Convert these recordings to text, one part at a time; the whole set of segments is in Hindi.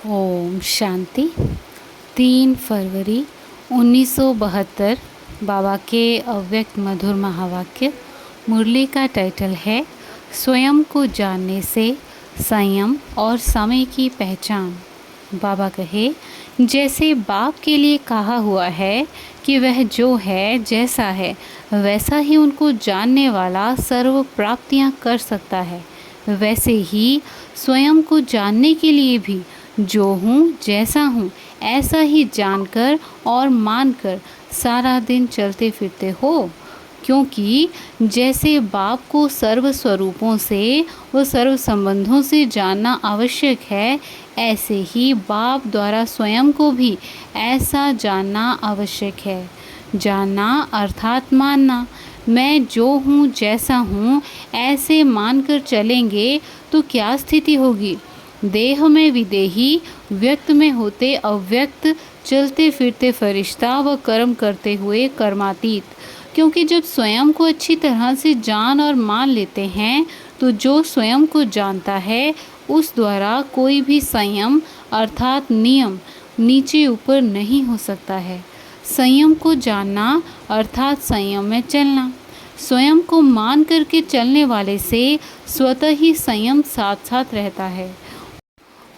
ओम शांति। 3 फरवरी 1972 बाबा के अव्यक्त मधुर महावाक्य। मुरली का टाइटल है स्वयं को जानने से संयम और समय की पहचान। बाबा कहे, जैसे बाप के लिए कहा हुआ है कि वह जो है जैसा है वैसा ही उनको जानने वाला सर्व प्राप्तियां कर सकता है, वैसे ही स्वयं को जानने के लिए भी जो हूँ जैसा हूँ ऐसा ही जानकर और मानकर सारा दिन चलते फिरते हो। क्योंकि जैसे बाप को सर्व स्वरूपों से व सर्व संबंधों से जानना आवश्यक है, ऐसे ही बाप द्वारा स्वयं को भी ऐसा जानना आवश्यक है। जानना अर्थात मानना। मैं जो हूँ जैसा हूँ ऐसे मानकर चलेंगे तो क्या स्थिति होगी? देह में विदेही, व्यक्त में होते अव्यक्त, चलते फिरते फरिश्ता व कर्म करते हुए कर्मातीत। क्योंकि जब स्वयं को अच्छी तरह से जान और मान लेते हैं तो जो स्वयं को जानता है उस द्वारा कोई भी संयम अर्थात नियम नीचे ऊपर नहीं हो सकता है। संयम को जानना अर्थात संयम में चलना। स्वयं को मान करके चलने वाले से स्वतः ही संयम साथ साथ रहता है।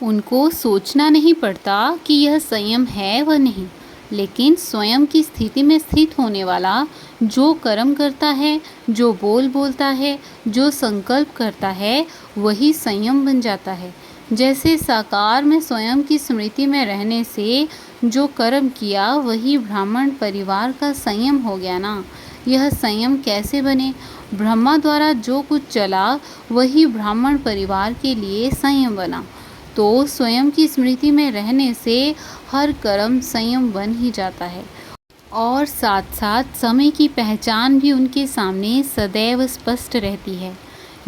उनको सोचना नहीं पड़ता कि यह संयम है व नहीं, लेकिन स्वयं की स्थिति में स्थित होने वाला जो कर्म करता है, जो बोलता है, जो संकल्प करता है, वही संयम बन जाता है। जैसे साकार में स्वयं की स्मृति में रहने से जो कर्म किया वही ब्राह्मण परिवार का संयम हो गया ना। यह संयम कैसे बने? ब्रह्मा द्वारा जो कुछ चला वही ब्राह्मण परिवार के लिए संयम बना। तो स्वयं की स्मृति में रहने से हर कर्म संयम बन ही जाता है और साथ साथ समय की पहचान भी उनके सामने सदैव स्पष्ट रहती है।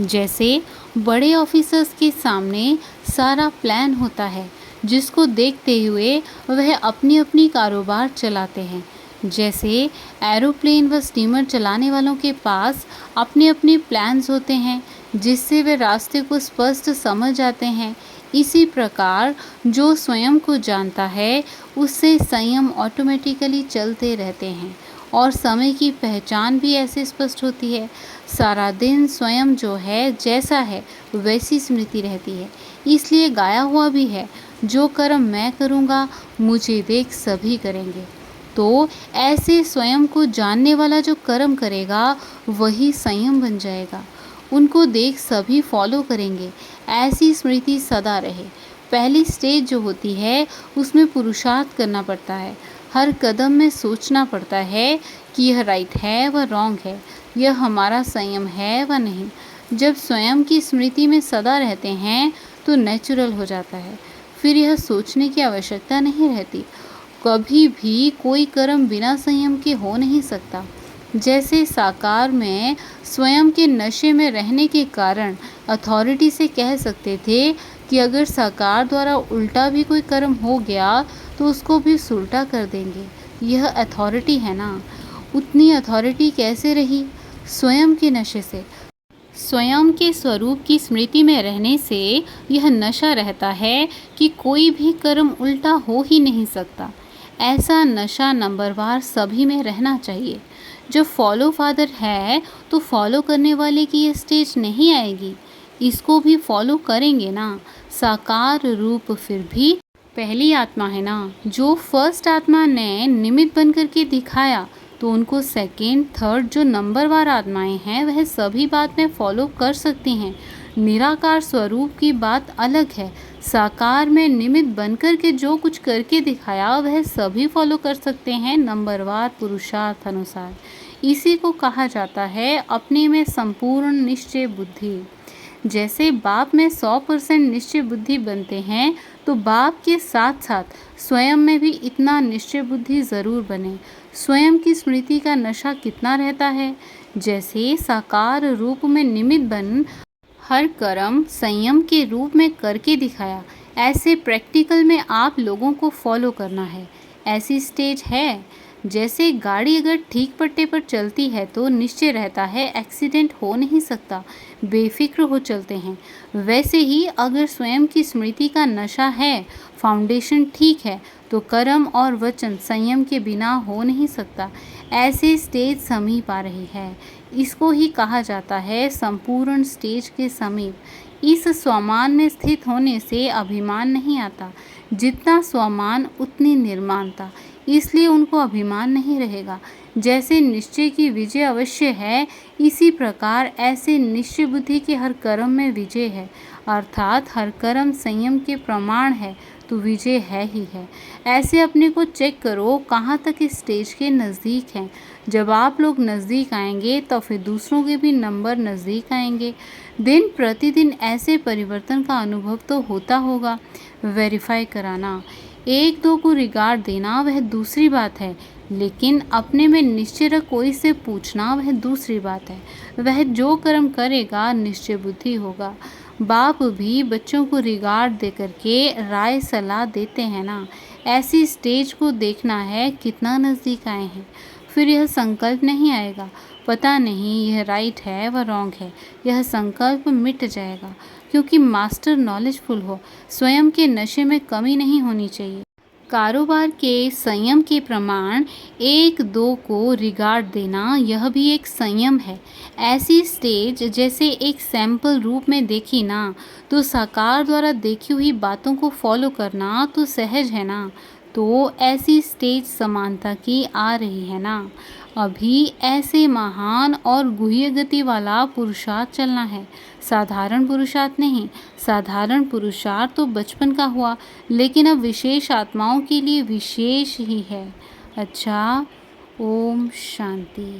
जैसे बड़े ऑफिसर्स के सामने सारा प्लान होता है जिसको देखते हुए वह अपनी अपनी कारोबार चलाते हैं। जैसे एरोप्लेन व स्टीमर चलाने वालों के पास अपने अपने प्लान्स होते हैं जिससे वे रास्ते को स्पष्ट समझ जाते हैं। इसी प्रकार जो स्वयं को जानता है उससे संयम ऑटोमेटिकली चलते रहते हैं और समय की पहचान भी ऐसे स्पष्ट होती है। सारा दिन स्वयं जो है जैसा है वैसी स्मृति रहती है। इसलिए गाया हुआ भी है, जो कर्म मैं करूँगा मुझे देख सभी करेंगे। तो ऐसे स्वयं को जानने वाला जो कर्म करेगा वही संयम बन जाएगा। उनको देख सभी फॉलो करेंगे। ऐसी स्मृति सदा रहे। पहली स्टेज जो होती है उसमें पुरुषार्थ करना पड़ता है। हर कदम में सोचना पड़ता है कि यह राइट है व रॉन्ग है, यह हमारा संयम है व नहीं। जब स्वयं की स्मृति में सदा रहते हैं तो नेचुरल हो जाता है, फिर यह सोचने की आवश्यकता नहीं रहती। कभी भी कोई कर्म बिना संयम के हो नहीं सकता। जैसे साकार में स्वयं के नशे में रहने के कारण अथॉरिटी से कह सकते थे कि अगर साकार द्वारा उल्टा भी कोई कर्म हो गया तो उसको भी सुलटा कर देंगे। यह अथॉरिटी है ना। उतनी अथॉरिटी कैसे रही? स्वयं के नशे से। स्वयं के स्वरूप की स्मृति में रहने से यह नशा रहता है कि कोई भी कर्म उल्टा हो ही नहीं सकता। ऐसा नशा नंबरवार सभी में रहना चाहिए। जो फॉलो फादर है तो फॉलो करने वाले की ये स्टेज नहीं आएगी, इसको भी फॉलो करेंगे ना। साकार रूप फिर भी पहली आत्मा है ना। जो फर्स्ट आत्मा ने निमित्त बन करके दिखाया तो उनको सेकेंड थर्ड जो नंबरवार आत्माएं हैं वह सभी बात में फॉलो कर सकती हैं। निराकार स्वरूप की बात अलग है। साकार में निमित्त बनकर के जो कुछ करके दिखाया वह सभी फॉलो कर सकते हैं नंबरवार पुरुषार्थ अनुसार। इसी को कहा जाता है अपने में संपूर्ण निश्चय बुद्धि। जैसे बाप में 100% निश्चय बुद्धि बनते हैं तो बाप के साथ साथ स्वयं में भी इतना निश्चय बुद्धि ज़रूर बने। स्वयं की स्मृति का नशा कितना रहता है? जैसे साकार रूप में निमित्त बन हर कर्म संयम के रूप में करके दिखाया, ऐसे प्रैक्टिकल में आप लोगों को फॉलो करना है। ऐसी स्टेज है। जैसे गाड़ी अगर ठीक पट्टे पर चलती है तो निश्चय रहता है एक्सीडेंट हो नहीं सकता, बेफिक्र हो चलते हैं। वैसे ही अगर स्वयं की स्मृति का नशा है, फाउंडेशन ठीक है, तो कर्म और वचन संयम के बिना हो नहीं सकता। ऐसे स्टेज समीप आ रही है। इसको ही कहा जाता है संपूर्ण स्टेज के समीप। इस स्वमान में स्थित होने से अभिमान नहीं आता। जितना स्वमान उतनी निर्माणता, इसलिए उनको अभिमान नहीं रहेगा। जैसे निश्चय की विजय अवश्य है, इसी प्रकार ऐसे निश्चय बुद्धि के हर कर्म में विजय है, अर्थात हर कर्म संयम के प्रमाण है तो विजय है ही है। ऐसे अपने को चेक करो कहाँ तक इस स्टेज के नज़दीक हैं। जब आप लोग नज़दीक आएंगे तो फिर दूसरों के भी नंबर नज़दीक आएंगे। दिन प्रतिदिन ऐसे परिवर्तन का अनुभव तो होता होगा। वेरीफाई कराना, एक दो को रिगार्ड देना वह दूसरी बात है, लेकिन अपने में निश्चय रख कोई से पूछना वह दूसरी बात है। वह जो कर्म करेगा निश्चय बुद्धि होगा। बाप भी बच्चों को रिगार्ड दे करके राय सलाह देते हैं ना। ऐसी स्टेज को देखना है कितना नज़दीक आए हैं। फिर यह संकल्प नहीं आएगा, पता नहीं यह राइट है व रॉन्ग है। यह संकल्प मिट जाएगा, क्योंकि मास्टर नॉलेजफुल हो। स्वयं के नशे में कमी नहीं होनी चाहिए। कारोबार के संयम के प्रमाण एक दो को रिगार्ड देना, यह भी एक संयम है। ऐसी स्टेज जैसे एक सैंपल रूप में देखी ना, तो साकार द्वारा देखी हुई बातों को फॉलो करना तो सहज है ना। तो ऐसी स्टेज समानता की आ रही है ना। अभी ऐसे महान और गुह्य गति वाला पुरुषार्थ चलना है, साधारण पुरुषार्थ नहीं। साधारण पुरुषार्थ तो बचपन का हुआ, लेकिन अब विशेष आत्माओं के लिए विशेष ही है। अच्छा, ओम शांति।